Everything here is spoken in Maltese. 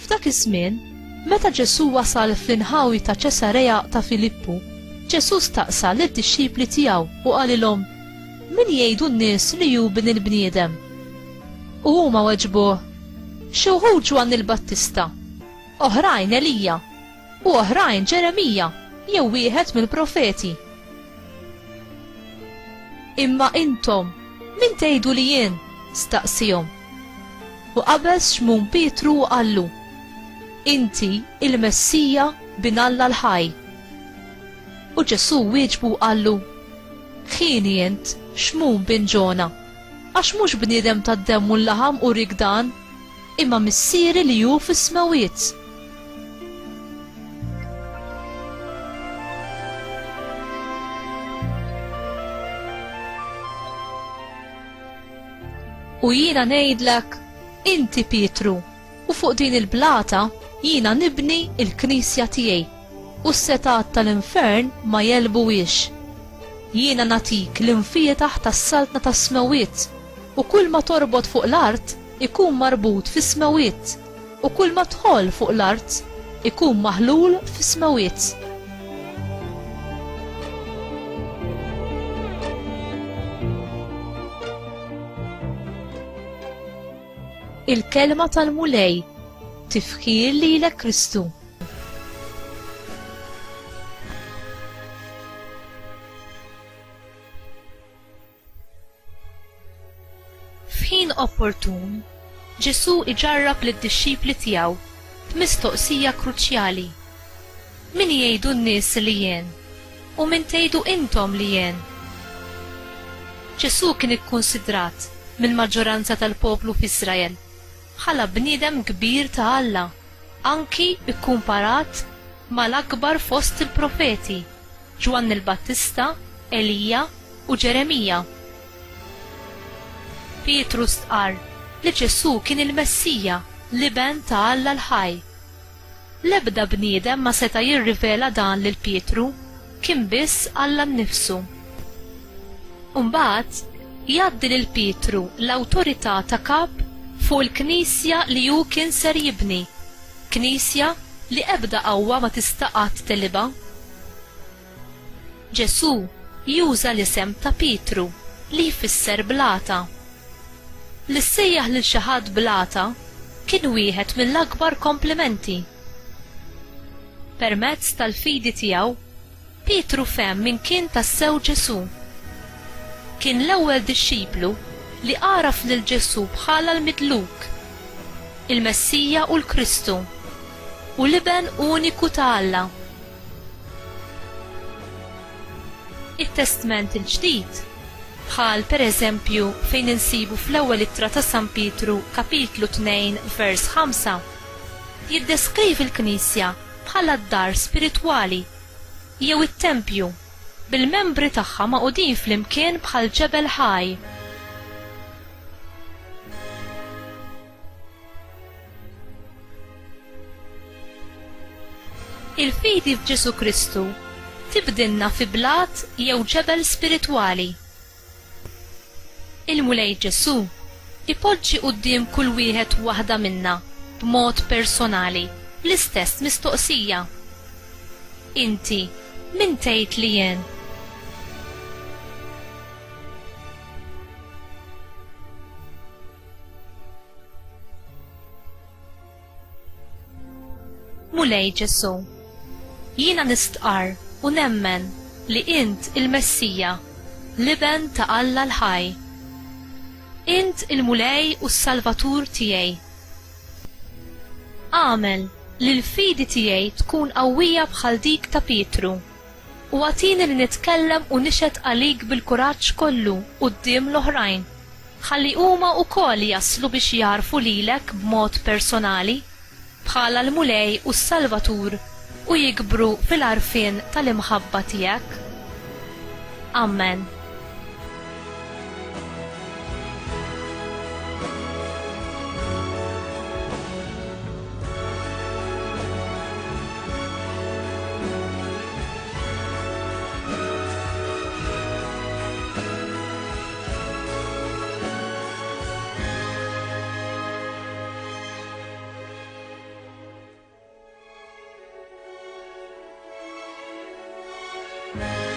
F'dak iż-żmien, meta Ġesu wasal fl-inħawi ta' Ċesareja ta' Filippu, Ġesu staqsa lid-dixxipli tiegħu u qalilhom: Min jgħidu n-nies li hu bin il-bniedem? U huma weġbuh: xi wħud Ġwann il-Battista, oħrajn Elija, u oħrajn Ġeremija jew wieħed mill-profeti. Imma intom, min tgħidu li jien? Staqsihom. U qabeż xmum Pietru u qallu: Inti il-Messija bin Alla l-ħaj. U Ġesu wieġbu qallu: Ħini int xmum bin Ġona, għax mhux bniedem tad-demm u l-laħam u rigdan, imma missieri li hu fis-smawiet. U jiena ngħidlek, inti Pietru, u fuq din il-blata jiena nibni il-Knisja tiegħi, u s-setat tal-infern ma jelbuwiex. Jiena natik l-infietaħ tas-saltna tas-smawiet, u kull ma torbot fuq l-art ikun marbut fis-smawiet, u kull ma tħoll fuq l-art ikun maħlul fis-smawiet. Il-kelma tal-mulej tifħir lilek Kristu. F'ħin opportun, Ġesu iġarrab lid-dixxipli tiegħu b'mistoqsija kruċjali: Min jgħidu n-nies li jien? U min tgħidu intom li jien? Ġesu kien ikkunsidrat mill-maġġoranza tal-poplu f'Iżrael bħala bniedem kbir ta' Alla, anki ikkumparat mal-akbar fost il-profeti Ġwann il-Battista, Elija u Ġeremija. Pietru stqarr li Ġesu kien il-Messija li ben ta' Alla l-ħaj. L-ebda bniedem ma seta' jirrivela dan lil Pietru, kien biss Alla nnifsu. Imbagħad jgħaddi lil Pietru l-awtorità ta' kap fuq il-Knisja li hu kien ser jibni, Knisja li ebda qawwa ma tista' qatt telibha. Ġesu juża l-isem ta' Pietru li jfisser blata. Li ssejjaħ lil xi ħadd blata kien wieħed mill-akbar komplimenti. Permezz tal-fidi tiegħu, Pietru fehem min kien tassew Ġesu. Kien l-ewwel dixxiplu li għaraf lil Ġesu bħala l-Midluk, il-Messija u l-Kristu, u l-iben uniku ta' Alla. it-Testament il-ġdid, bħal pereżempju fejn insibu fl-ewwel ittra ta' San Pietru kapitlu 2 vers 5, jiddeskrivi l-Knisja bħala d-dar spiritwali jew it-tempju bil-membri tagħha maqudin flimkien bħal ġebel ħaj. Il-fidi f'Ġesu Kristu tibdilna fi blat jew ġebel spiritwali. Il-mulej Ġesu ipoġġi quddiem kull wieħed waħda minna b'mod personali l-istess mistoqsija: Inti min tgħid li jien? Mulej Ġesu, jiena nistqar u nemmen li int il-Messija, l-iben ta' Alla l-ħaj. Int il-mulej u s-Salvatur tiegħi. Għamel li l-fidi tiegħi tkun qawwija bħal dik ta' Pietru u għatini li nitkellem u nixed għalik bil-kuraġġ kollu quddiem l-oħrajn, ħalli huma wkoll jaslu biex jarfu lilek b'mod personali bħala l-mulej u s-Salvatur u jikbru fil-għarfien tal-imħabba tiegħek. Amen. Thank